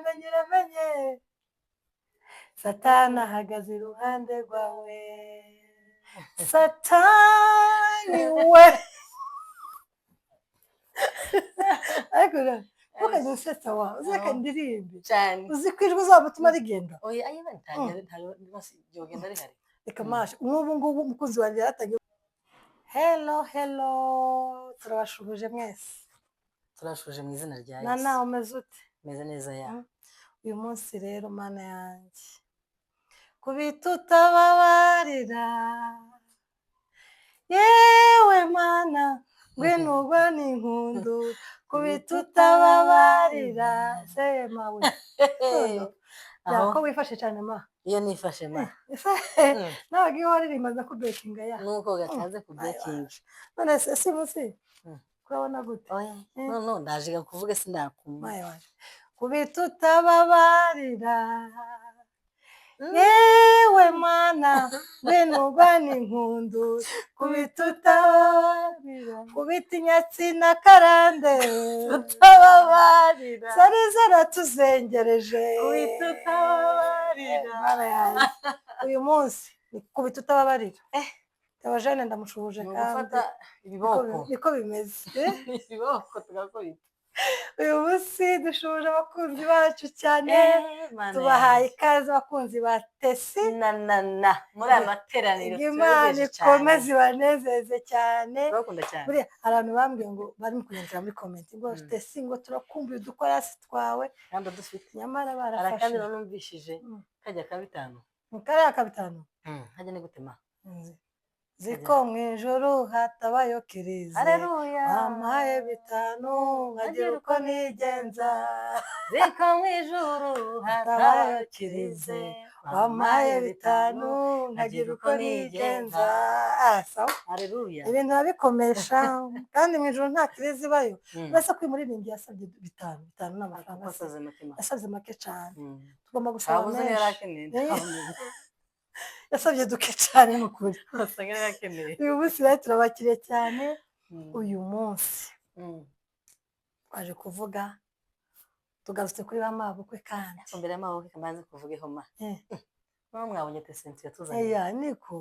uramenye Satani ahagaze iruhande rwawe Satani we ariko ntukajye usetsa wawe uzeka ndirimbe cyane uzi ko ijwi uzamutuma rigenda oya ayiba ntayo byogenda rihari reka mashe nk'ubu ngubu umukunzi wanjye yaratangiye hello turabashubuje mwese turashuje mu izina rya na Yesu nawe umeze ute meze neza ya uyu munsi rero mana yanjye kubita utababarira yewe mana ngwino ugwana inkundu kubita utababarira sema we ko wifashe cyane ma iyo nifashe ma nawe iyo waririmba za kubekinga ya nuko gataze kubekinga none se musi kurabona gute oya no ndaje kuvuga sindakumva kubita utababarira yewe mana ngwino ugwana inkundu kubita utababarira kubita inyatsi na karande utababarira zari zaratuzengereje kubita utababarira uyu munsi kubita utababarira Tabajane ndamushuhuje kandi gufata ibiboko niko bimeze ibiboko tugakubita uyu munsi dushuje abakunzi bacu cyane tubahaye ikaze abakunzi ba Tesi na muri amateraniro Imana ikomeze ibanezeze cyane bakunda cyane buriya abantu bambwiye ngo barimo kunyandikira muri comment ngo Tesi ngo turakumbuye udukorasi twawe kandi dufite nyamara barafashe arakandi numvishije kajya kabitanu kariya kabitanu hajya ni gutema ziko mu ijoro hatabayo kirize haleluya wampaye bitanu nkagira uko nigenza ziko mu ijoro hatabayo kirize wampaye bitanu nkagira uko nigenza haleluya ibintu babikomesha kandi mu ijoro nta kirize ibayo uretse ko umuririmbyi yasabye bitanu n'amafaranga yasabye make cyane tugomba gusaba menshi yasabye duke cyane n'ukuri uyu munsi rero turabakiriye cyane uyu munsi twaje kuvuga tugarutse kuri ba mabukwe kandi mbere y'amabukwe kamanze kuvugeho ma mwabonye Tesensi yatuzanye niko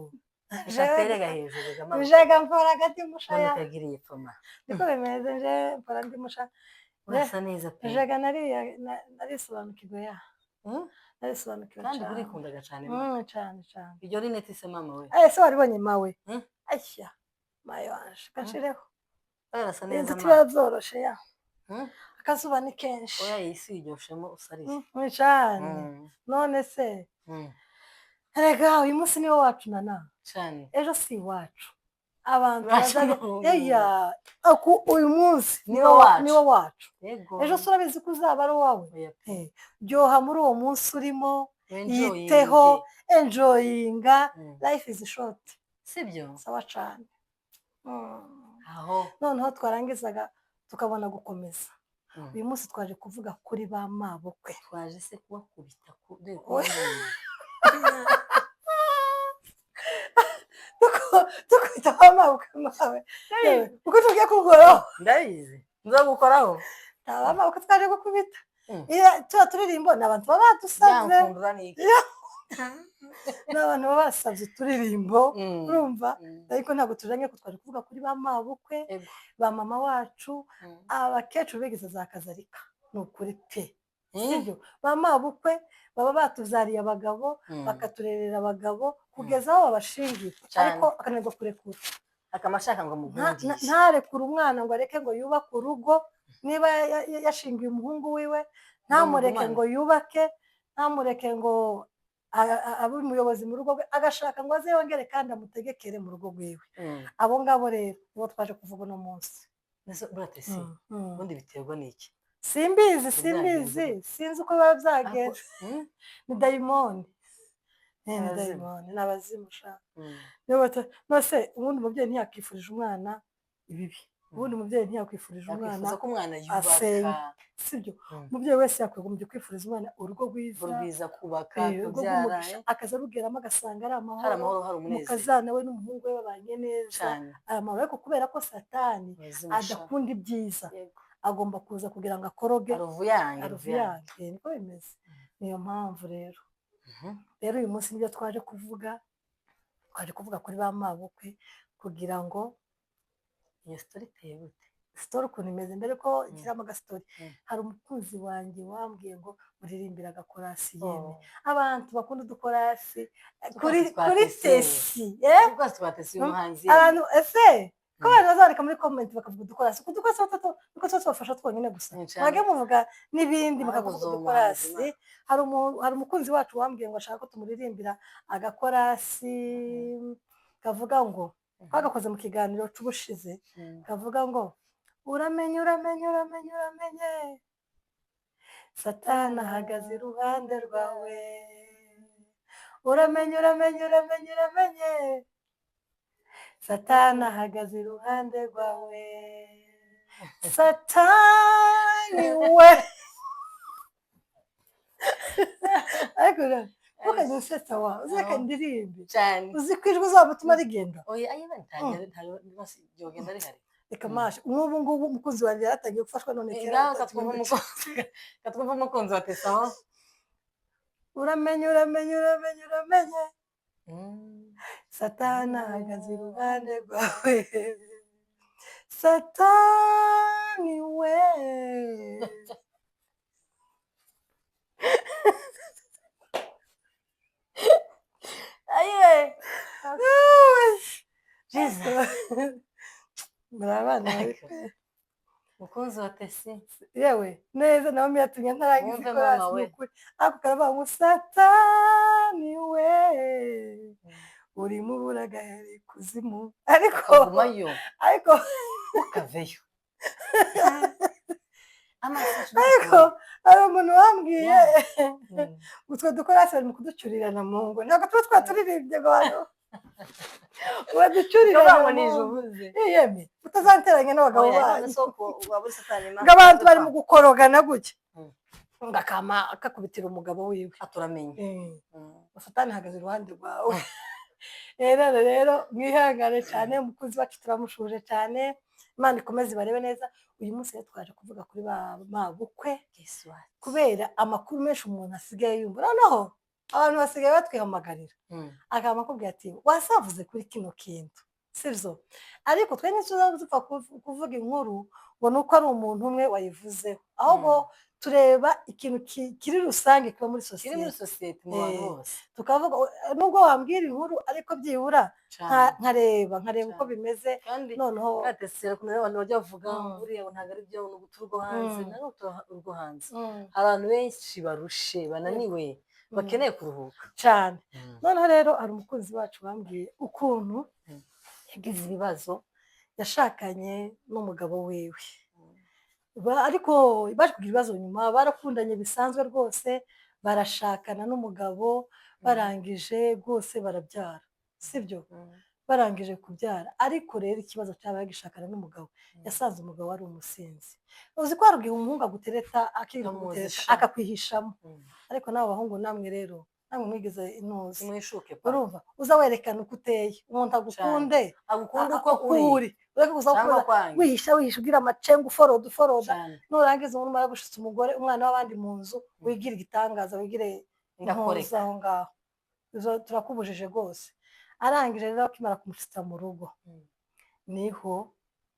japerega hejuru jaga mfora gati mushaya kagiriye poma niko bimeze nje mfora ndi musha urasa neza pe jaga narisobanukirwe ya narisobanukiwe kandi urikundaga cyane cyane iryo rinete se mama we se waribonye mawe ashya mayo anje kashireho arasa neza ma tuba zoroshe ya akazuba ni kenshi oya isi iryoshemo usariye cyane none se erega uyu munsi niwo wacu nana cyane ejo si wacu abantu uyu munsi niwo wacu ejo urabizi ko uzaba ari uwawe ryoha muri uwo munsi urimo yiteho enjoyinga life is short sibyo sawa cyane aho noneho twarangizaga tukabona gukomeza uyu munsi twaje kuvuga kuri ba mabukwe twaje se kubakubita tukubita ba mabukwe mawe kuko tugiye kugukoraho ndabizi nzagukoraho ba mabukwe twaje gukubita tuba turirimbo ni abantu baba badusabye ni abantu baba basabye uturirimbo urumva ariko ntabwo tujanye ko twari kuvuga kuri ba mabukwe ba mama wacu abakecuru bigeze za kazarika ni ukuri pe sibyo ba mabukwe baba batuzariye abagabo bakaturerera abagabo kugeza aho babashingiye ariko akananirwa kurekura akamashaka ngo mugungishe ntarekure umwana ngo areke ngo yubake urugo niba yashingiye umuhungu wiwe ntamureke ngo yubake ntamureke ngo abe umuyobozi mu rugo rwe agashaka ngo aze yongere kandi amutegekere mu rugo rwiwe abo ngabo rero nibo twaje kuvuga uno munsi buratesi ubundi biterwa n'iki simbizi sinzi uko biba byagenze ni dayimoni ni abazimu ushaka nose ubundi umubyeyi ntiyakifurije umwana ibibi ubundi umubyeyi ntiyakwifurije umwana asenga sibyo umubyeyi wese yakwigombye kwifuriza umwana urugo rwiza kubaka kubyara akaza arugeramo agasanga ari amahoro hari umunezero umukazana we n'umuhungu we babanye neza aya mahoro ariko kubera ko satani adakunda ibyiza agomba kuza kugira ngo akoroge aruvuyange niko bimeze. Niyo mpamvu rero uyu munsi nibyo twaje kuvuga kuri ba mabukwe kugira ngo iyo sitori iteye gute sitori ukuntu imeze mbere ko nshyiramo agasitori. Hari umukunzi wanjye wambwiye ngo muririmbire agakorasi. Yemwe abantu bakunda udukorasi kuri tesi abantu ese ko abantu bazandika muri komenti bakavuga udukorasi nuko twose bafasha twonyine gusa mwage muvuga n'ibindi mukavuga udukorasi. Hari umukunzi wacu wambwiye ngo ashaka ko tumuririmbira agakorasi kavuga ngo twagakoze mu kiganiro cy'ubushize kavuga ngo uramenye Satani ahagaze iruhande rwawe. Uramenye Satani ahagaze iruhande rwawe. Satani we ariko ukajya usetsa wa uzeka ndirimbe cyane uzi ko ijwi uzamutuma rigenda. Oya ayiba ntago ryogenda rihari. Reka mashe nk'ubu ngubu umukunzi wanjye yaratangiye gufashwa none kera katwumva umukunzi wa Tesaho. Uramenye Satani ahagaze iruhande rwawe. Satani we aye murabana mukunzi wa Tesi yewe neza nawe miyatumye ntarangiza ikorasi n'ukuri ako karavuga ngo Satani we urimo uragahera ikuzimu ariko ukaveyo ariko hari umuntu wambwiye utwo dukorasi bari mu kuducurirana mu ngo ntabwo tuba twaturirimbye ngo hano baducurirana mu ngo yeme utazanteranya n'abagabo banyu ngo abantu bari mu gukorogana gutya ngakama akakubitira umugabo wiwe aturamenye Satani ahagaze iruhande rwawe. Rero mwihangane cyane umukunzi wacu turamushuje cyane. Imana ikomeze ibarebe neza. Uyu munsi rero twaje kuvuga kuri ba mabukwe kubera amakuru menshi umuntu asigaye yumva. Noneho abantu basigaye batwihamagarira akaba akubwira ati wasavuze kuri kino kintu sivyo, ariko twe ntituzapfa kuvuga inkuru ngo nuko ari umuntu umwe wayivuzeho, ahubwo tureba ikintu kiri rusange kiba muri sosiyete mu bantu bose tukavuga nubwo wambwira inkuru ariko byibura nkareba uko bimeze. Noneho gatesera kumenya abantu bajya bavuga buriya ntabwo ari byo n'ubuturwa hanze n'urwo hanze. Abantu benshi barushe bananiwe bakeneye kuruhuka cyane. Noneho rero hari umukunzi wacu wambwiye ukuntu yagize ibibazo yashakanye n'umugabo wiwe, ariko baje kugira ibibazo nyuma barakundanye bisanzwe rwose, barashakana n'umugabo barangije rwose barabyara sibyo, barangije kubyara. Ariko rero ikibazo cyabaye gishakana n'umugabo yasanze umugabo ari umusinzi. Uzi ko harubwiye umuhungu agutereta akakwihishamo, ariko nawe abahungu namwe rero namwe mwigeze intuzi urumva uza werekana uko uteye umuntu agukunde uko uri ureke gusa wihisha ugira amacenga uforoda nurangiza umuntu umara gushitsa umugore umwana w'abandi mu nzu wigira igitangaza wigire intuzi aho ngaho. Izo turakubujije rwose. Arangije rero akimara kumushitsa mu rugo niho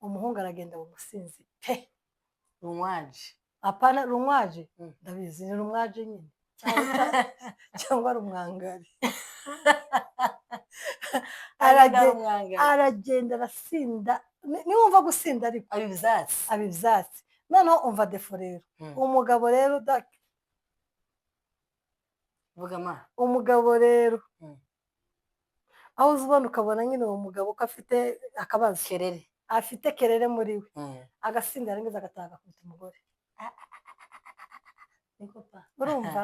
umuhungu aragenda umusinzi pe rumwaje apana rumwaje ndabizi ni rumwaje nyine cyangwa rumwangari aragenda arasinda. Niwumva gusinda ariko abivyatsi noneho umva defo rero umugabo rero umugabo rero aho uzubona ukabona nyine uwo mugabo ko afite akabazo afite kerere muri we agasinda arangiza agataha agakubita umugore urumva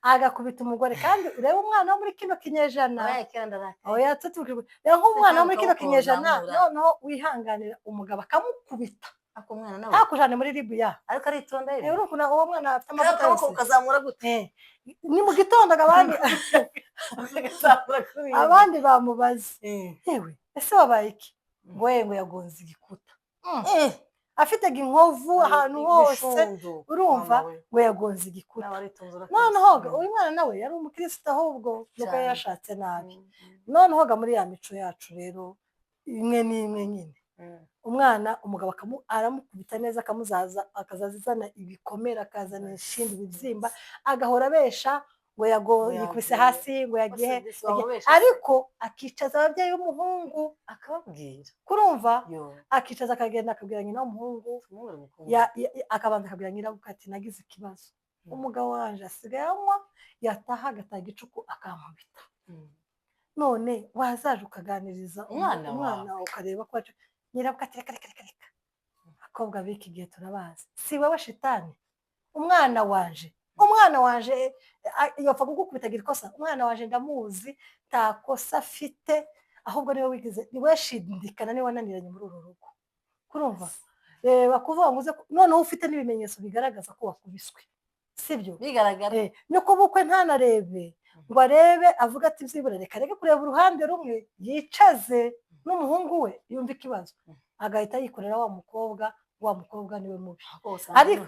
agakubita umugore. Kandi ureba umwana wo muri kino kinyejana rero nk'umwana wo muri kino kinyejana noneho wihanganira umugabo akamukubita akujane muri Libya ariko aritonda uwo mwana afite amavuta yose ukazamura gute ni mu gitondo abandi bamubaze yewe ese wabaye iki ngo yagonze igikuta afite inkovu ahantu hose urumva ngo yagonze igikuta noneho uyu mwana nawe yari umukristo ahubwo nuko yari yashatse nabi noneho muri ya mico yacu rero imwe n'imwe nyine umwana umugabo aramukubita neza akamuzaza akazaza izana ibikomere akazana ishindi bibyimba agahora abesha ngo yikubise hasi ngo yagiye ariko akicaza ababyeyi b'umuhungu akababwira kurumva akicaza akagenda akabwira nyina w'umuhungu akabanza akabwira nyirabukwe ati nagize ikibazo umugabo wanje asigaye anywa yataha agataha igicuku akankubita none wazaje ukaganiriza umwana ukareba ko nyirabukwe ati reka abakobwa b'iki gihe turabazi si wowe shitani umwana wanje yapfa kugukubitagira ikosa umwana waje ndamuzi nta kosa afite ahubwo niwe wigize niwe shindikana niwe wananiranye muri uru rugo kurumva reba kuvuga ngo noneho ufite n'ibimenyetso bigaragaza ko wakubiswe sibyo bigaragara nuko bukwe ntanarebe ngo arebe avuga ati byibura reka kureba uruhande rumwe yicaze n'umuhungu we yumva ikibazo agahita yikorera wa mukobwa niwe mubi ariko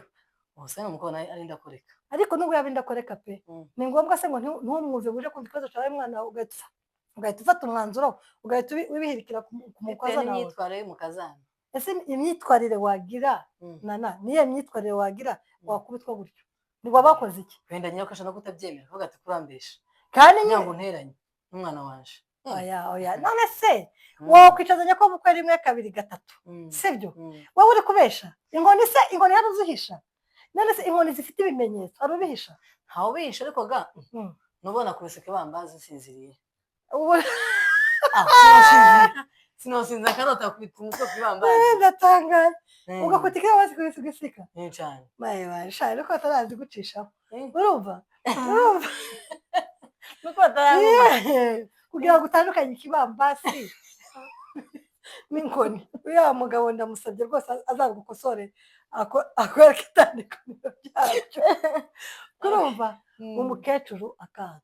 bose ni umukobwa arinda koreka ariko nubwo yabinda koreka pe ni ngombwa se ngo ntumwumve uje kumva ikibazo cyawe mwana ugahita ufata umwanzuro ugahita ubihirikira ku mukozi nawe n'imyitwarire y'umukazana ese imyitwarire wagira niyo myitwarire wagira wakubitwa gutyo nibwo bakoze iki wenda nyine ukashaka no kutabyemera uvuga ati kurambesha kandi ntabwo nteranye n'umwana waje oya none se wakwicazanya ko bukwe rimwe kabiri gatatu sibyo wowe uri kubesha inkoni yari uzihisha none se inkoni zifite ibimenyetso ari ubihisha ntawe ubihisha ariko ga nubona kubise kibambazi usinziriye sinosinza akarota kubita umutwe kibambazi ndatangaye ugakubita ikibambazi kubisa ugisika cyane shari ariko atarazi gucishaho urumva nuko atarazi kugira ngo utandukanye ikibambasi n'inkoni uriya mugabo ndamusabye rwose azagukosore akwereka itandukaniro ryabyo kurumva umukecuru akanga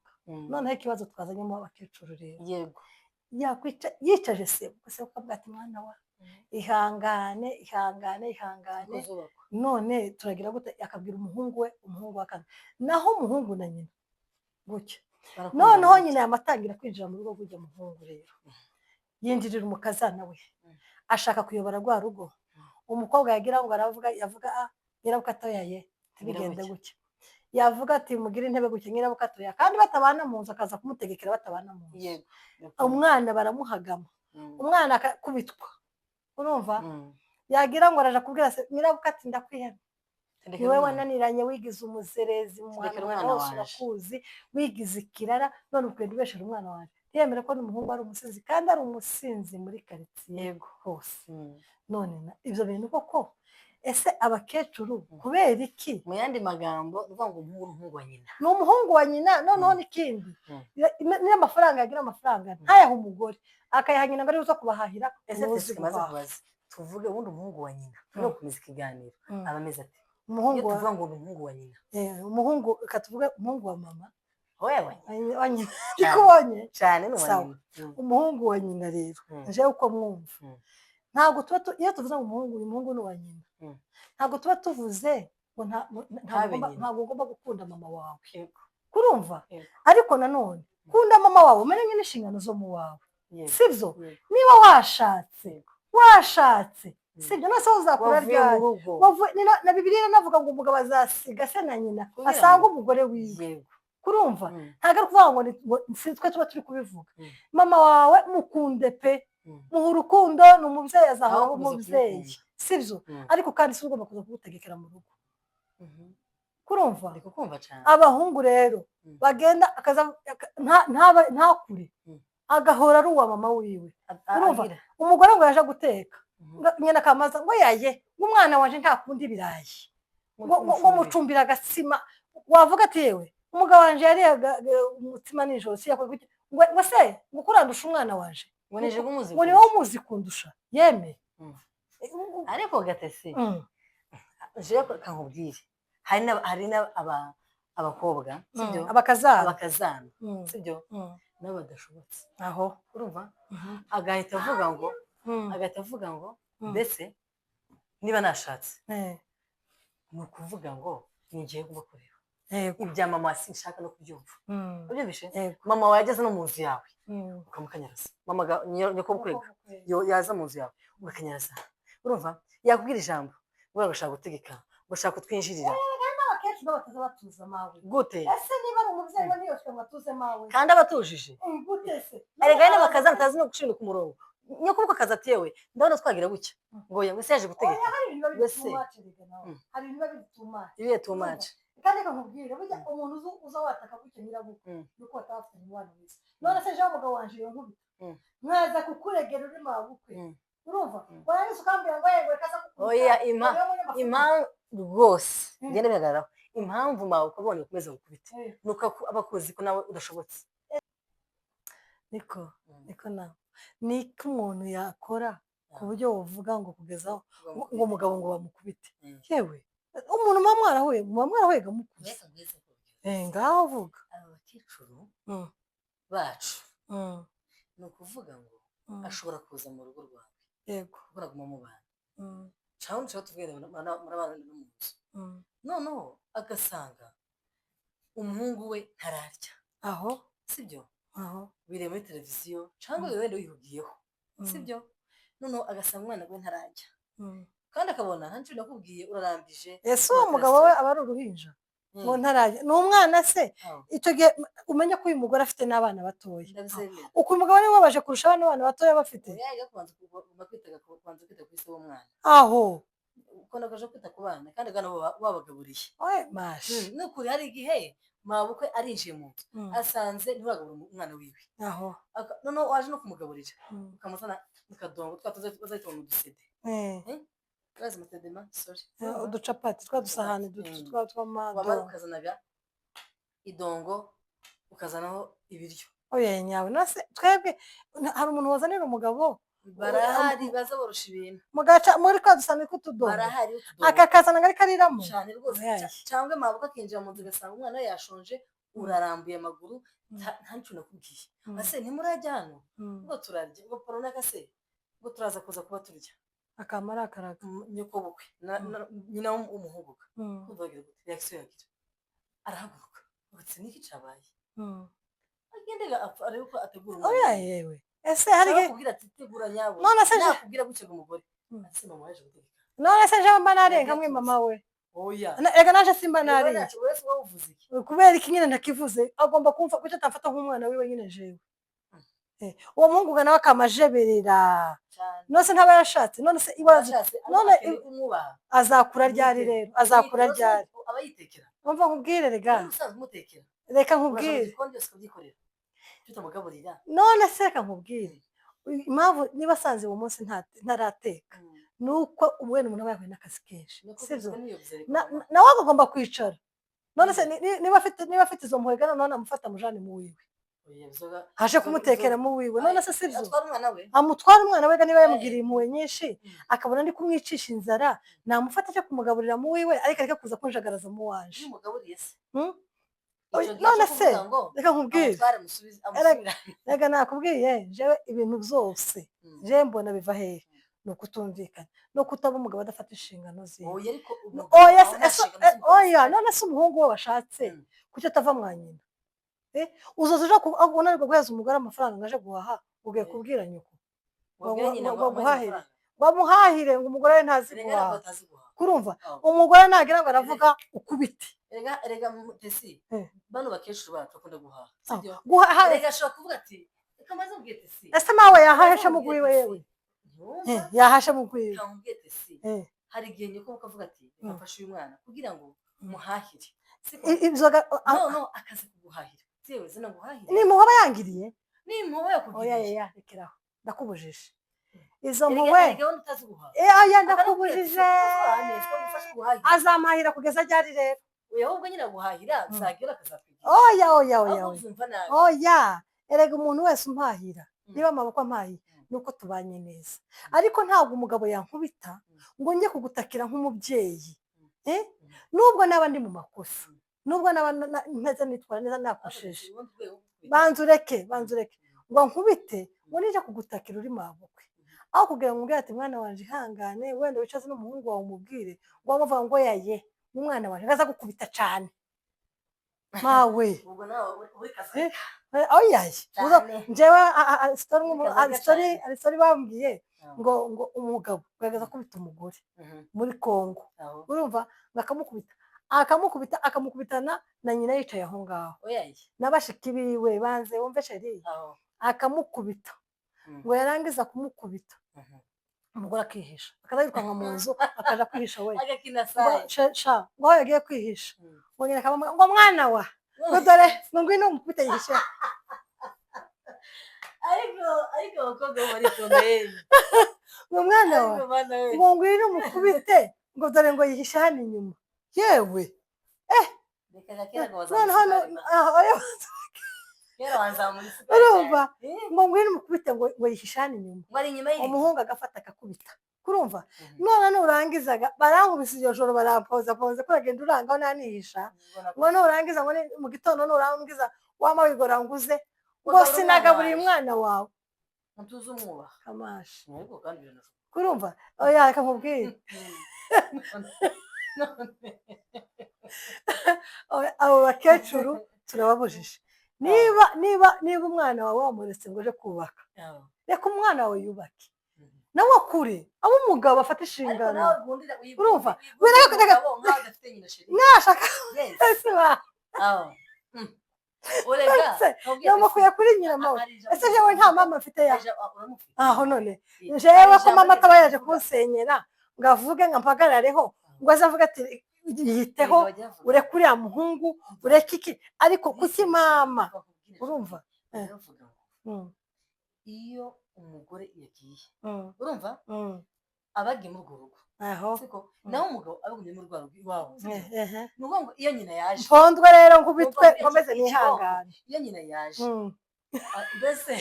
noneho ikibazo twazanyemo abakecuru rero yego yicaje se ukavuga ati mwana wa ihangane none turagira gute akabwira umuhungu wa kane naho umuhungu na nyina gutya noneho nyina yamatangira kwinjira mu rugo rw'ujya muhungu rero yinjirira umukazana we ashaka kuyobora rwa rugo umukobwa yagira ngo yavuga nyirabukwe atoyaye ntibigende gutya yavuga ati mugire intebe gutya nyirabukwe atoya kandi batabana mu nzu akaza kumutegekera batabana mu nzu umwana baramuhagama umwana akakubitwa urumva yagira ngo araja kubwira se nyirabukwe ati ndakwihana niwe wananiranye wigize umuzerezi mu mwana wose urakuzi wigize ikirara none ukwiye ubeshera umwana wawe yemera ko n'umuhungu ari umusinzi kandi ari umusinzi muri karitsiye hose none ibyo bintu koko ese abakecuru kubera iki mu yandi magambo uvuga ngo umuhungu wa nyina ni umuhungu wa nyina noneho n'ikindi niyo amafaranga yagira amafaranga ntayahe umugore akayaha nyina ngo ariwe uza kubahahira ese tumaze kubaza tuvuge ubundi umuhungu wa nyina no kumeza ikiganiro aba ameze ati umuhungu tuvuga ngo ni umuhungu wa nyina umuhungu katuvuge umuhungu wa mama wewe wa nyina ikubonye cyane ni wa nyina umuhungu wa nyina rero nje uko mwumva ntabwo tuba iyo tuvuze ngo umuhungu ni uwa nyina ntabwo tuba tuvuze ngo ntabwo ugomba gukunda mama wawe kurumva ariko nanone kunda mama wawe umenye n'inshingano zo mu wawe sibyo niba washatse sibyo nose uzakura ryari na bibiliya navuga ngo umugabo azasiga se na nyina asanga umugore wiwe kurumva ntabwo ari ukuvuga ngo twe tuba turi kubivuga mama wawe mukunde pe muha urukundo ni umubyeyi azahaho umubyeyi sibyo ariko kandi si ugomba kuza kugutegekera mu rugo kurumva abahungu rero bagenda ntakure agahora ari uwa mama wiwe kurumva umugore ngo yaje guteka nyina akamaza ngo yaye umwana waje ntakundi ibirayi ngo mucumbira agatsima wavuga ati yewe umugabo wanje yariye umutsima nijoro ngo se ngo kurandusha umwana waje ngo ni wowe umuzi kundusha yeme ariko gatesi je kankubwire hari abakobwa sibyo abakazana sibyo nabo badashobotse aho urumva agahita avuga ngo mbese niba nashatse ni ukuvuga ngo ngiye kubakorera ibya mama sinshaka no kubyumva ubyumvishe mama wawe yageze no mu nzu yawe ukamukanyaraza mama nyoko bukwega yaza mu nzu yawe ugakanyaraza urumva yakubwira ijambo ngo urashaka gutegeka urashaka kutwinjirira gute ese niba ari umubyeyi we ntiyoshe ngo atuze mawe kandi abatujije gute se erega nyine bakazana atazi no gushira ku murongo nyoko buko akazi atiyewe ndabona twagira gutya ngo ya wese yaje gutegeka wese hari ibiba bituma ibiye too much kandi kakubwira burya umuntu uza wataka gutya nyirabuko nuko watafite umwana wese none se jean umugabo wanje iyo nkubita mwaza kukuregera uri mabukwe urumva warangiza ukambwira ngo yewe kaza kukubita oya impamvu rwose ngende bihagararaho impamvu mawe ukabona ukomeza gukubita nuko abakuzi ko nawe udashobotse niko nawe niko umuntu yakora ku buryo wovuga ngo kugezaho ngo umugabo ngo bamukubite yewe umuntu muba mwarahuye gamukuze ngaho vuga aba bakecuru bacu ni ukuvuga ngo ashobora kuza mu rugo rwawe yego uraguma mu bantu cyangwa nshaka tubwire murabana no mu nzu noneho agasanga umuhungu we ntararya aho sibyo aho biri muri televiziyo cyangwa wenda wihugiyeho sibyo noneho agasanga umwana we ntararya kandi akabona nta kintu nakubwiye urarambije ese uwo mugabo we aba ari uruhinja ngo ntarajya ni umwana se icyo gihe umenya ko uyu mugore afite n'abana batoya uko uyu mugabo niwe wabaje kurusha abana batoya bafite aho ukunda kuja kwita ku bana kandi kandi wabagaburiye mashi nukuri hari igihe mabukwe arinjiye mu nzu asanze ntiwagabura umwana wiwe aho noneho waje no kumugaburira ukamuzana mukadongo twazahita mu dusede urazi amatedema sorry uducapati twa dusahani tw'amadongo ukazanaga idongo ukazanaho ibiryo oya nyawe nase twebwe hari umuntu wazanira umugabo barahari baza borosha ibintu mugaca muri kwa dusanga kutudongo barahari aka kazana ngari kariramo cyane rwose cyangwa mabukwe akinjira mu nzu ugasanga umwana we yashonje urarambuye amaguru nta nicyo nakubwiye ase ntimurajya hano ngo turarya ngo porona se ngo turaza kuza kuba turya akamara akaraga nyoko bukwe nyina w'umuhungu kumva agira gute reaction yagira arahaguruka utse niki cabaye agendega ariko ko ategura oya yewe ese hari kubwira ati tegura nyabo none se nakubwira gutyo umugore ase mama yaje gutegeka none se je mba narenga mwe mama we oya ega naje simba narenga wese wavuze iki kubera iki nyine ndakivuze agomba kumva kuko atamfata nk'umwana wiwe nyine jewe uwo muhungu nawe akamajeberera nose ntaba yashatse none se ibaze none azakura ryari rero azakura ryari abayitekera umva nkubwire reka nkubwire none se reka nkubwire impamvu niba asanze uwo munsi ntarateka nuko umwene umuntu aba yahuye n'akazi kenshi sibyo nawe agomba kwicara none se niba afite izo mpuhwe none amufata amujane mu wiwe aje kumutekera mu wiwe none se sibyo amutwara umwana we niba yamugiriye impuhwe nyinshi akabona ndi kumwicisha inzara namufata cyo kumugaburira mu wiwe ariko areka kuza kunjagaraza mu waje none se reka nkubwire reka nakubwiye jewe ibintu byose jewe mbona biva hehe ni ukutumvikana no kutaba umugabo adafata inshingano ziwe oya none se umuhungu we washatse kuki atava mwa nyina uzoza uje unanirwa guheza umugore amafaranga ngo aje guhaha ugiye kubwira nyoko bamuhahire ngo umugore we ntazi guhaha kurumva umugore nagira ngo aravuga ukubite erega tesi bano bakecuru bacu bakunda guhaha guhaha erega ashobora kuvuga ati reka maze ubwiye tesi ese mawe yahahesha mu gwiwe yewe yahasha mu gwiwe ubwiye tesi hari igihe nyoko ukavuga ati reka mfashe uyu mwana kugira ngo muhahire no akazi kuguhahira yewe zina guhahira ni muhoba yangiriye ni muhoba yakugiriye oya rekeraho ndakubujije izo mpuwe ndakubujije azamahira kugeza ryari rero ahubwo nyine guhahira zagira akazakwigira oya erega umuntu wese umpahira niba amaboko ampahiye nuko tubanye neza ariko ntabwo umugabo yankubita ngo njye kugutakira nk'umubyeyi nubwo naba ndi mu makosa nubwo naba nteze nitwara neza nakosheje banza ureke ngo nkubite ngo nije kugutakira uri mabukwe aho kugira ngo umubwire ati mwana wanjye ihangane wenda wicaze n'umuhungu wawe umubwire ngo wamuvuga ngo yaye umwana wanjye ngaza gukubita cyane mawe aho yaye njyewe sitori bambwiye ngo umugabo ugaragaza akubita umugore muri Kongo urumva akamukubitana na nyina yicaye aho ngaho n'abashiki biwe banze wumve sheri akamukubita ngo yarangiza kumukubita umugore akihisha akaza yirukanka mu nzu akaja kwihisha we ngo aho yagiye kwihisha ngo nyina akamubwira ngo mwana wa ngo dore ngo ngwino umukubite yihishe ariko abakobwa bari tondeye ngo mwana wa ngo ngwino umukubite ngo dore ngo yihishe hano inyuma yewe urumva ngo ngwino umukubite ngo yihishe hano inyuma umuhungu agafata akakubita kurumva none nurangizaga barankubise iryo joro barampoza kuragenda urangaho nanihisha ngo nurangiza ngo mu gitondo nurangiza wama wigora nguze ngo sinagaburiye umwana wawe mutuze umwubaha kamashi ariko kandi biranashoboka kurumva oya reka nkubwire abo bakecuru turababujije niba umwana wawe wamuretse ngo uje kubaka reka umwana wawe yubake nawe akure abo umugabo afata inshingano urumva nashaka namukuye kuri nyiramawe ese jewe nta mama mfite aho none jewe ko mama ataba yaje kunsenyera ngo avuge ngo mpagarareho ngo azavuga ati yiteho ureke uriya muhungu ureke iki ariko kuki mama urumva iyo umugore yagiye urumva abagiye muri urwo rugo nawe umugabo abagumye muri rwa rugo iwabo ni ukuvuga ngo iyo nyina yaje mpondwe rero nkubitwe nkomeze nihangane iyo nyina yaje mbese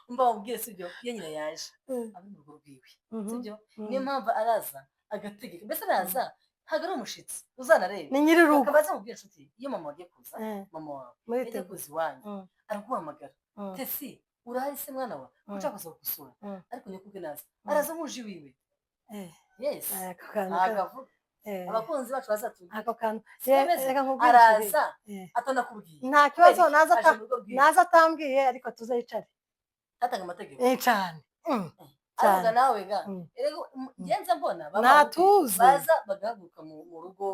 mba wabwire sibyo iyo nyina yaje ari mu rugo rwiwe sibyo niyo mpamvu araza agategeka mbese araza ntabwo ari umushitsi uzanarebe ni nyir'urugo akabaza mubwira inshuti iyo mama wagiye kuza mama wawe yagiye kuza iwanyu araguhamagara tesi urahari se mwana wa uca kuza gusura ariko nyakubwe naza araza nk'uje wiwe yes agavuga abakunzi bacu bazatubwira ako kantu araza atanakubwiye nta kibazo naza atambwiye ariko tuzayicare tatanga amategeko cyane ariko nawe ga ngenza mbona natuze baza bagahaguruka mu rugo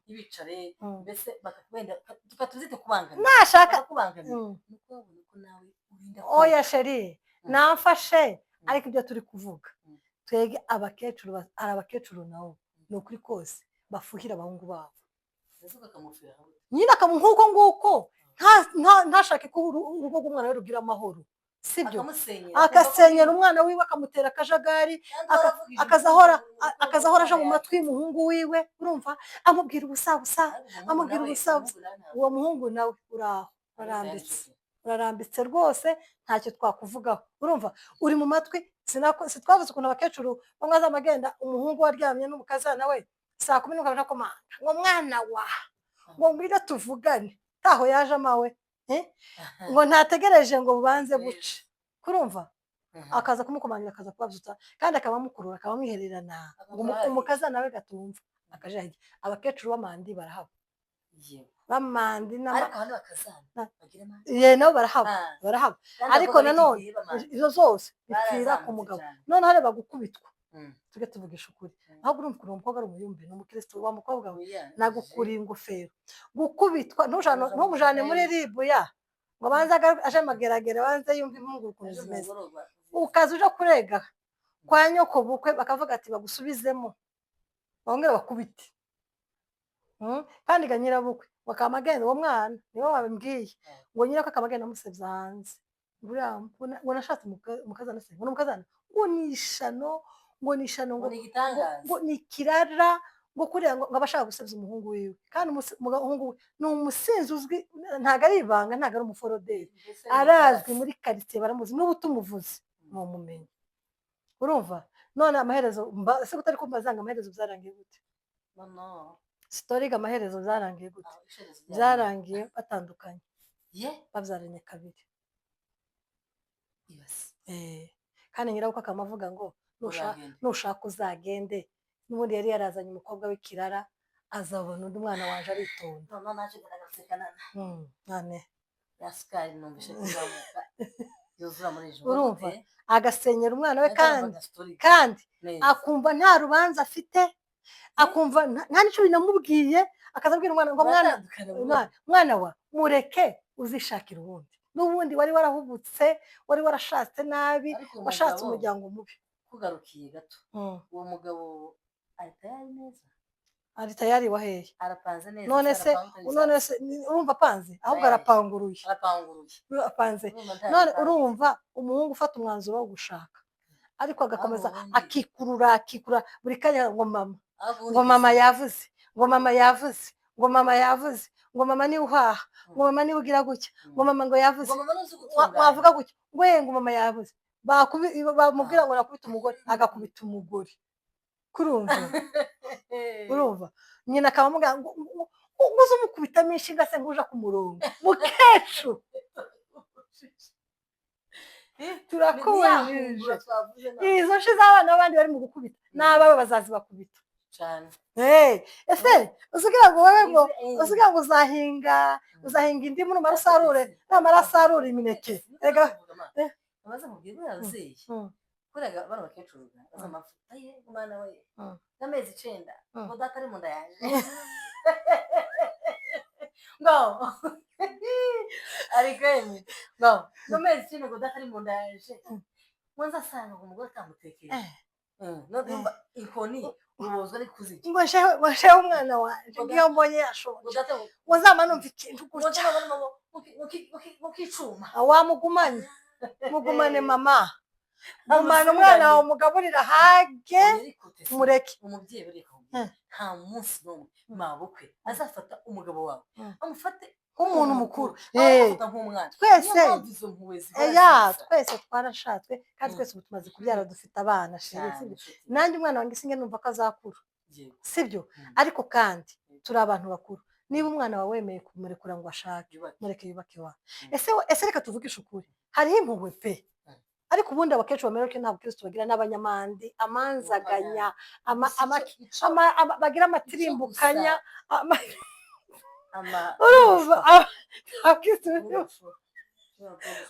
y'ibicare mbese wenda tukatuzite kubangana nashaka kubangamira nuko wabona ko nawe urinda oya sheri namfashe ariko ibyo turi kuvuga twege abakecuru ari abakecuru nabo ni ukuri kose bafuhira abahungu babo nyine nk'uko nguko ntashake ko urugo rw'umwana we rugira amahoro sibyo akasenyera umwana wiwe akamutera akajagari akazahora aje mu matwi y'umuhungu wiwe urumva amubwira ubusabusa uwo muhungu nawe uraho urarambitse rwose ntacyo twakuvugaho urumva uri mu matwi sitwavuze ukuntu abakecuru bamwe azamagenda umuhungu waryamye n'umukazana we saa 10 n'ukabona komanga ngo mwana wa ngo ngwino tuvugane taho yaje amawe ngo ntategereje ngo bubanze buce kurumva akaza kumukomangira akaza kubabyutsa kandi akabamukurura akabamwihererana umukazana we gatumva akajaje abakecuru b'amandi barahaba bamandi nabo barahaba ariko nanone izo zose bipfira ku mugabo none hareba gukubitwa tujye tuvugisha ukuri ahubwo urumva ukuntu umukobwa ari umuyumbi ni umukristo wa mukobwa we nagukuriye ingofero gukubitwa ntumujane muri ribu ngo abanze aje mageragere abanze yumve impungu ukuntu zimeze ukaza uje kurega kwa nyoko bukwe bakavuga ati bagusubizemo bongera bakubite kandi ga nyirabukwe wakamagenda uwo mwana niwe wabimbwiye ngo nyirako akamagenda amusebya hanze ngo nashatse umukazana se ngo umukazana ngo nishano ngo ni kirara ngo kuriya ngo abashaka gusebya umuhungu wiwe kandi umuhungu we ni umusinzi uzwi ntabwo ari ibanga ntabwo ari umuforoderi arazwi muri karitsiye baramuzi n'ubu tumuvuze mumumenye urumva none amaherezo ese kutari kumbazanga amaherezo byarangiye gute sitoriga amaherezo byarangiye gute byarangiye batandukanye babyaranye kabiri kandi nyirabukwe akamuvuga ngo nushaka uzagende, n'ubundi yari yarazanye umukobwa w'ikirara, azabona undi mwana waje aritonda. Urumva agasenyera umwana we, kandi akumva nta rubanza afite, akumva nta n'icyo binamubwiye, akazabwira umwana ngo mwana wa mureke uzishakira uwundi, n'ubundi wari warahubutse, wari warashatse nabi, washatse umuryango mubi. Kugarukiye gato, uwo mugabo ari tayari neza, ari tayari wa hehe, arapanze neza. none se urumva apanze, ahubwo arapanguruye. None urumva umuhungu ufata umwanzuro wo gushaka, ariko agakomeza akikurura buri kanya ngo mama yavuze, ngo mama yavuze, ngo mama niwe uhaha, ngo mama niwe ugira gutya, ngo mama ngo yavuze, wavuga gutya ngo mama yavuze, bamubwira ngo nakubita umugore, agakubita umugore. Urumva nyina akaba amubwira ngo uze umukubitamo inshinga se nguja ku murongo, mukecuru turakubujije. Izo nshi z'abana b'abandi bari mu gukubita n'abawe bazazibakubita cyane. Ese usigira ngo wowe ngo usigira ngo uzahinga indimu numara usarure imineke. Amaze mubwira ababyeyi kurega bano bakecuru amavuta ye umwana we n'amezi 9 ngo data ari mu nda yaje ngo ari kwemi ngo n'amezi 9 ngo data ari mu nda yaje mwanza sana ngo umugore atamutekera no dumba inkoni ubuzwa ari kuziki ngo shewe umwana wanje ngiyo mbonye yashonje wazama numva ikintu gutya mukicuma mugumane mama, mumana umwana wawe umugaburira hage mureke. Umubyeyi bari kumwe nta munsi n'umwe mabukwe azafata umugabo wawe amufate nk'umuntu mukuru, nk'umwana. Twese twarashatswe kandi twese ubu tumaze kubyara, dufite abana. Nanjye umwana wanjye singe numva ko azakura, sibyo? Ariko kandi turi abantu bakuru. Niba umwana wawe wemeye kumurekura ngo ashake, mureke yubake iwawe. Ese reka tuvugishe ukuri, hariho impuhwe pe, ariko ubundi abakecuru bameruke nta bukristo bagira, n'abanyamandi, amanzaganya, bagira amatirimbukanya, urumva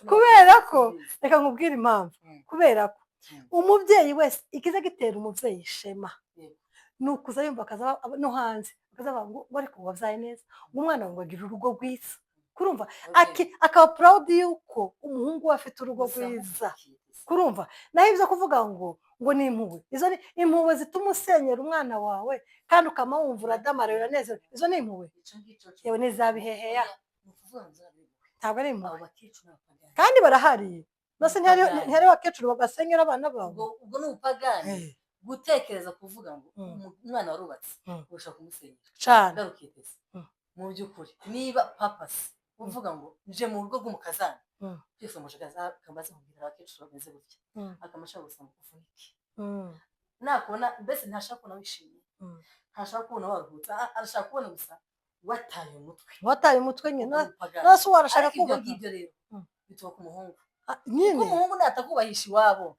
kubera ko, reka nkubwire impamvu, kubera ko umubyeyi wese ikiza gitera umubyeyi ishema ni ukuza yumva akaza no hanze akazavuga ngo ariko wabyaye neza, umwana ngo agira urugo rwiza. Kurumva akaba proud yuko umuhungu we afite urugo rwiza. Kurumva naho ibyo kuvuga ngo ni impuhwe, izo ni impuhwe zituma usenyera umwana wawe kandi ukama wumva uradamarira neza. Izo ni impuhwe yewe nizabiheheya, ntabwo ari impuhwe. Kandi barahari bose, ntihari abakecuru basenyera abana babo. Ubwo ni ubupagani gutekereza kuvuga ngo umwana warubatse ushaka kumusenyera cyane. Garukitese mu by'ukuri niba papasi uvuga ngo nje mu rugo rw'umukazana byose umushakaza kamaze kugira abakecuru bameze gutya akamasha gusanga kufuniki nakubona mbese ntashaka kubona wishimye, ntashaka kubona waruhutse, arashaka kubona gusa wataye umutwe nyine. Nase warashaka kuvuga ibyo rero bitwa ku muhungu nyine, umuhungu natakubahisha iwabo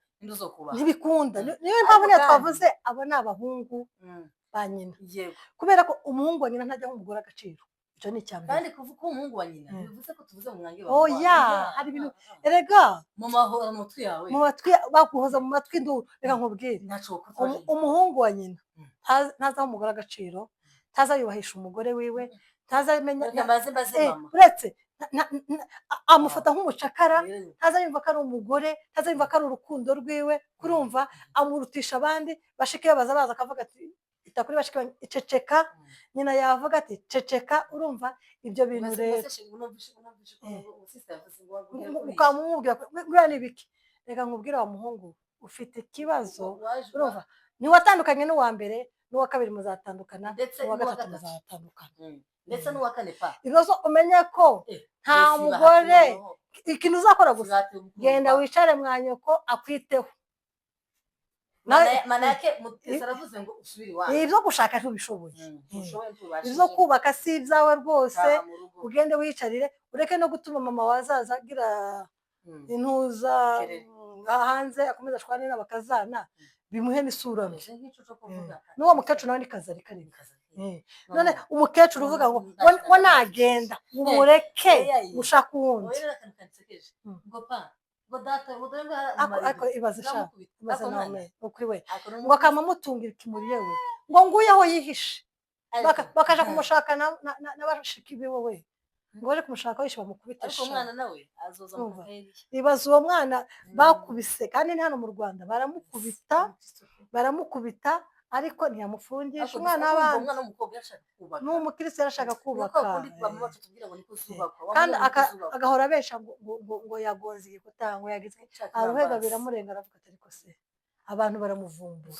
ntibikunda. Niyo mpamvu niyo twavuze abo ni abahungu ba nyina, kubera ko umuhungu wa nyina ntajya nk'umugore agaciro. Icyo ni icyambere. Kandi kuvuga ko umuhungu wa nyina bivuze ko tuvuze mu mwange wawe. Hari ibintu erega mu mahoro mu matwi yawe, mu matwi bakuhoza mu matwi nduru. Reka nkubwire, umuhungu wa nyina ntaza nk'umugore agaciro, ntaza yubahisha umugore wiwe, ntazamenya uretse amufata nk'umucakara, ntaza yumva ko ari umugore, ntaza yumva ko ari urukundo rwiwe. Kurumva amurutisha abandi. Bashike baza akavuga ati itakuri bashike iceceka, nyina yavuga ati ceceka. Urumva ibyo bintu rero ukamubwira ngo ni biki. Reka nkubwire wa muhungu ufite ikibazo. Urumva niwatandukanye n'uwa mbere, n'uwa kabiri muzatandukana, n'uwa gatatu muzatandukana, ndetse n'uwa kane pa. Ibibazo umenye ko nta mugore ikintu uzakora gusa genda wicare mwa nyoko akwiteho. Mana yake mutaravuze ngo usubire iwawe. Ibyo gushaka ntubishoboye, ibyo kubaka si ibyawe rwose. Ugende wicarire, ureke no gutuma mama wazaza agira intuza hanze akomeza ashwane n'abakazana bimuhe n'isura mbi n'uwo mukecuru nawe ni kazarika none umukecuru uvuga ngo we nagenda umureke ushaka uwundi ibaze nawe ukuri we ngo akamutungira ikimuriye we ngo nguye aho yihishe bakaja kumushaka n'abashiki biwe we ngo baje kumushaka wishe bamukubite umwana nawe azoza mu ibaze uwo mwana bakubise kandi ni hano mu Rwanda baramukubita ariko ntiyamufungisha umwana w'abandi ni umukirisitu yarashaka kubaka kandi agahora abesha ngo yagonze igikuta ngo yagize aruhega biramurenga aravuga ati ariko se abantu baramuvumbura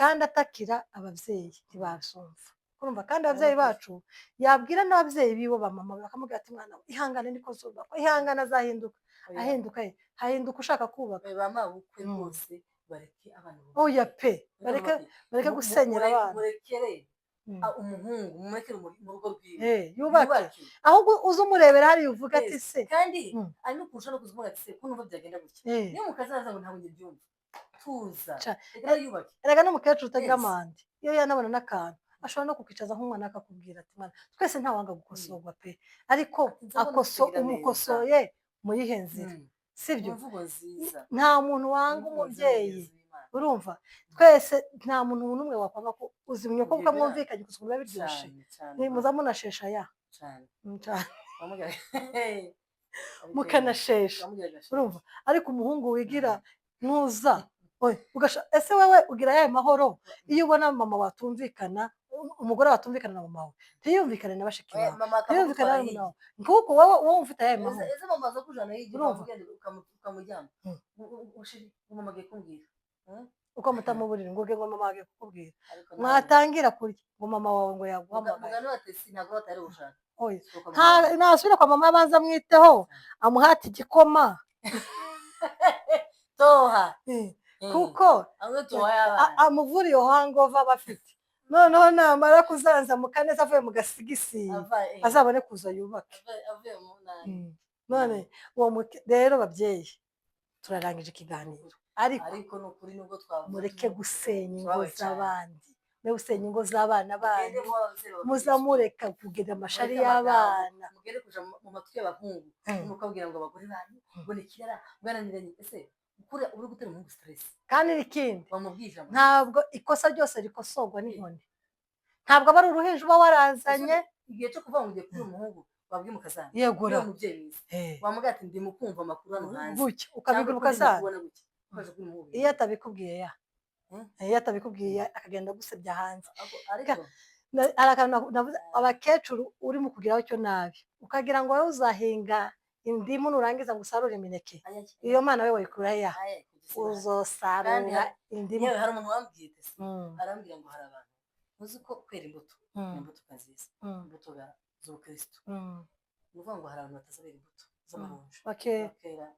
kandi atakira ababyeyi ntibasumva urumva kandi ababyeyi bacu yabwira n'ababyeyi bibo bamama bakamubwira ati mwana ihangane niko zubakwa ihangane azahinduka hahinduka ushaka kubaka bamabukwe rwose bareke abana oya pe bareke gusenyera abana murekere umuhungu mumekere mu rugo rwiwe yubake ahubwo uze umurebera hariya uvuga ati se kandi ari no kurusha no kuzivuga ati se ko numva byagenda gutya niyo mukazaza ngo ntabwo ngibyumva tuza yubake erega n'umukecuru utagira amande iyo yanabona n'akantu ashobora no kukwicaza nk'umwana akakubwira ati mwana twese ntawanga gukosorwa pe ariko umukosoye muyihe nzira sibyo nta muntu wanga umubyeyi urumva twese nta muntu n'umwe wakwanga ko uzimye ko mwumvikanye gusa biba biryoshye muza munashesha mukanashesha urumva ariko umuhungu wigira ntuza ese wewe ugira yayo mahoro iyo ubona mama watumvikana umugore watumvikana na mama we ntiyumvikane na bashiki bawe ntiyumvikane na mama wawe nk'uko wowe ufite ayayo mahoro ese mama aza kujana yigira ukamujyana mama agiye kumbwira uko mutamuburira ngo ngo mama agiye kukubwira mwatangira kurya ngo mama wawe ngo yaguhamagaye mugano watesi ntabwo batari gushaka nasubira kwa mama abanza amwiteho amuhata igikoma toha kuko amuvura iyo hangova bafite noneho namara kuzanzamuka neza avuye mu gasigisi azabone kuza yubake none rero babyeyi turarangije ikiganiro ariko nukuri nubwo mureke gusenya ingo z'abandi no gusenya ingo z'abana banyu muzamureka kugira amashari y'abana mugere kuja mu matwi y'abahungu mukabwira ngo abagore banyu ngo ni kirara mwananiranye ese ukuri uri gutera umuhungu stress kandi ikindi bamubwije ntabwo ikosa ryose rikosorwa n'inkoni ntabwo aba ari uruhinja uba warazanye igihe cyo kuvuga ngo ugiye kuri umuhungu wabwiye umukazana yegura umubyeyi wamubwira ati ndi mukumva amakuru hano hanze gutya ukabibwira umukazana iyo atabikubwiye iyo atabikubwiye akagenda gusebya hanze abakecuru urimo kugiraho cyo nabi ukagira ngo wowe uzahinga indimu nurangiza ngo usarure imineke iyo mana we wayikura uzosarura indimu yewe hari umuntu wambwiye arambwira ngo hari abantu uzi ko kwera imbuto imbuto nziza imbuto z'ubukristo ni ukuvuga ngo hari abantu batazabera imbuto z'amaronji bakera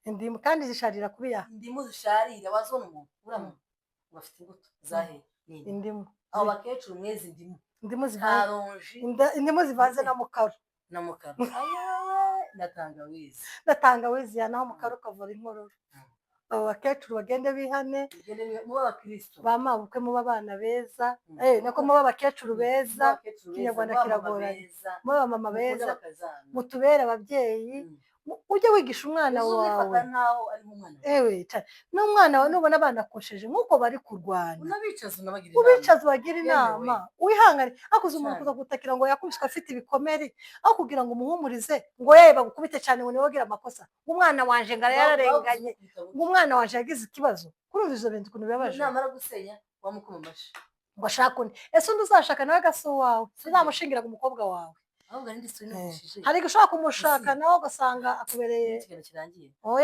indimu kandi zisharira kubiya indimu zisharira wazona umuntu uramu bafite imbuto zahe indimu abo bakecuru mwezi indimu zivanze na mukaro na tangawizi ya naho mukaro kavura inkorora abo bakecuru bagende bihane muba abakristo bamabukwe muba abana beza nako muba abakecuru beza kinyarwanda kiragoranye muba mama beza mutubere ababyeyi ujye wigisha umwana wawe n'umwana wawe nubona banakosheje nk'uko bari kurwana ubicaza ubagira inama wihangane hakuze umuntu kuza gutakira ngo yakubiswe afite ibikomere aho kugira ngo umuhumurize ngo yewe bagukubite cyane ngo niwogire amakosa ngo umwana wanje ngo yararenganye ngo umwana wanje yagize ikibazo kurumva izo bintu ukuntu bibabaje namara gusenya wamukoma amashi ngo ashake undi ese undi uzashaka nawe gaso wawe uzamushingira umukobwa wawe hari gushaka umushaka nawe ugasanga akubereye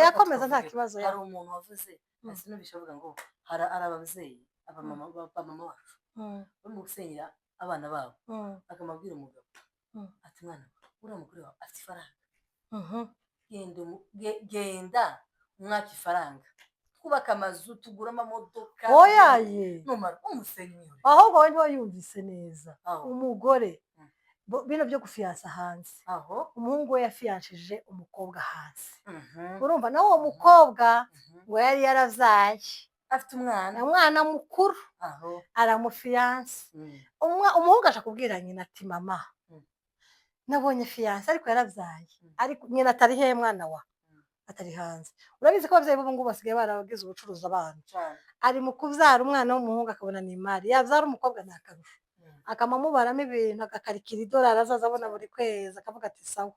yakomeza nta kibazo hari umuntu wavuze ese nubisha avuga ngo hari ababyeyi abamama wacu barimo gusenyera abana babo akamabwira umugabo ati mwana uriya mugore wawe afite ifaranga genda umwaka ifaranga twubaka amazu tugura amamodoka oyaye numara umusenyi ahubwo wowe ntiwayumvise neza umugore bino byo gufiyansa hanze umuhungu we yafiyanshije umukobwa hanze urumva nawe uwo mukobwa ngo yari yaravyaye afite umwana mukuru aramufiyansa umuhungu aje kubwira nyina ati mama nabonye fiyansa ariko yaravyaye ariko nyina atari he mwana wa atari hanze urabizi ko abavyeyi b'ubu ngubu basigaye baragize ubucuruzi abana ari mu kuvyara umwana w'umuhungu akabona ni imari yavyara umukobwa ni akarusho akamamubaramo ibintu agakarikira idolari azaza abona buri kwezi akavuga ati sawa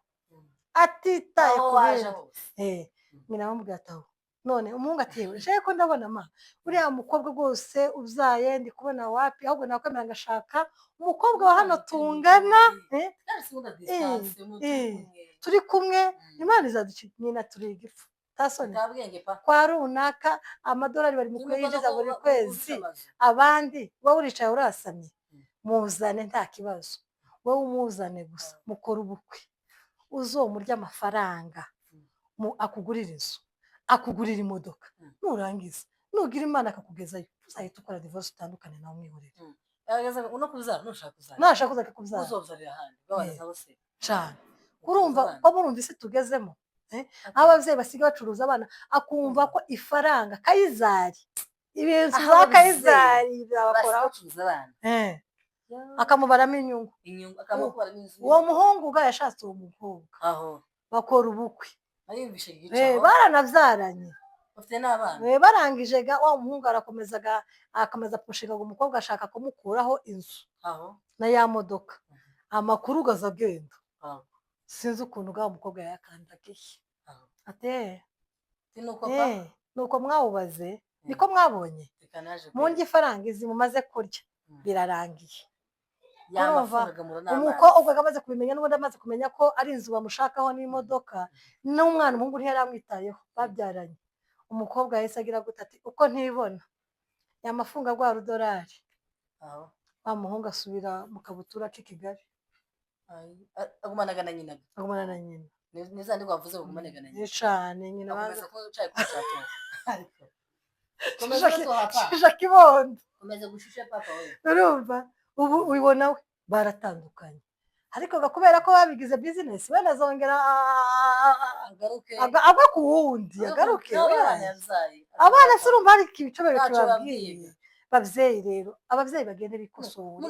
atitaye ku bindi nyina bamubwira ati aho none umuhungu ati yewe je ko ndabona ma uriya mukobwa rwose uvyaye ndi kubona wapi ahubwo nakwemera ngashaka umukobwa wa hano tungana turi kumwe imana izaduki nyina turiga ipfu tasoni kwa runaka amadolari bari mu kwinjiza buri kwezi abandi wowe uricaye urasamye muzane nta kibazo wowe umuzane gusa mukora ubukwe uzomurya amafaranga akugurira inzu akugurira imodoka nurangiza nugira imana akakugezayo uzahita ukora divorce utandukane nawe umwihorere nashaka kuza kukubyara cyane urumva ko murumva isi tugezemo aho abavyeyi basigaye bacuruza abana akumva ko ifaranga kayizari ibintu za kayizari bakora akamubaramo inyungu uwo muhungu ubwo yashatse uwo mukobwa bakora ubukwe baranavyaranye barangije wa muhungu arakomeza pushinga ngo umukobwa ashaka kumukuraho inzu na ya modoka amakuru gaza agenda sinzi ukuntu bwa mukobwa yayakandagiye ate nuko mwawubaze niko mwabonye mungi ifaranga izi mumaze kurya birarangiye umukobwa amaze kubimenya n'ubundi amaze kumenya ko ari inzu bamushakaho n'imodoka n'umwana umuhungu ntiyaramwitayeho babyaranye umukobwa yahise agira gute ati uko ntibona yamafunga rwa rudolari wa muhungu asubira mu kabutura k'i Kigali agumana na nyina nizandi wavuze ngo agumane na nyina cyane nyina baza ko ucaye ku cyato shaka kibondo komeza gushusha papa we urumva ubu ubibona we baratandukanye ariko kubera ko babigize business we nazongera agwa ku wundi agaruke abana se urumva hari ibicobero kibabwiye bavyeyi rero abavyeyi bagende bikosora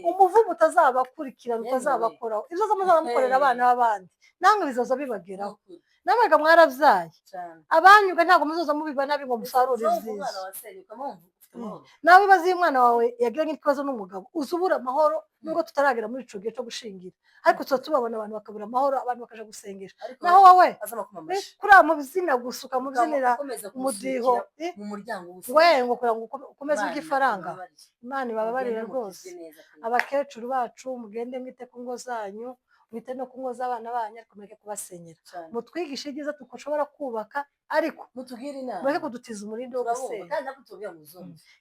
umuvumo utazabakurikirana utazabakoraho ibyo muzamukorera abana b'abandi namwe bizoza bibageraho namwe mwaravyaye abanyuga ntabwo muzoza mubiba nabi ngo musarure iziza nawe bazi umwana wawe yagiranye ikibazo n'umugabo uzubura amahoro nubwo tutaragera muri ico gihe cyo gushingira ariko tuba tubabona abantu bakabura amahoro abantu bakaja gusengesha naho wowe kuri amuzina gusuka mubyinira umudiho mu muryango we ngo kugira ngo ukomeze igifaranga imana ibababarira rwose abakecuru bacu mugende mwite ku ngo zanyu mwite no ku ngo z'abana banyu ariko mureke kubasenyera mutwigishe ibyiza dushobora kubaka ariko mutubwire inama mureke kudutiza umurindi wo gusenya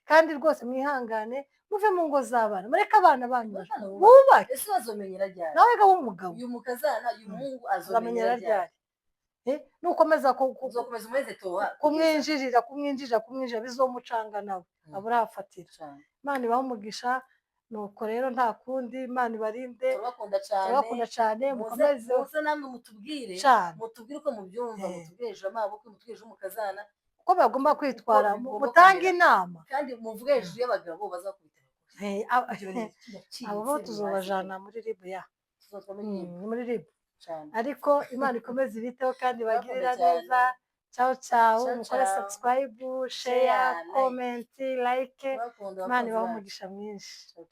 kandi rwose mwihangane muve mu ngo z'abana mureke abana banyu bubake ese bazomenyera ryari nawe ga w'umugabo uyu mukazana uyu muhungu azomenyera ryari nukomeza uzokomeza umeze toha kumwinjirira bizomucanga nawe aburafatira Imana ibaho umugisha nuko rero nta kundi Imana ibarinde turabakunda cyane mukomeze muze namwe mutubwire uko mubyumva mutubwire ejo amaboko mutubwire ejo umukazana uko bagomba kwitwara mutange inama kandi muvuge hejuru y'abagabo bazakubita abo bo tuzobajana muri ribu muri ribu ariko Imana ikomeze ibiteho kandi bagirira neza ciao ciao mukore subscribe share comment like Imana ibaho umugisha mwinshi.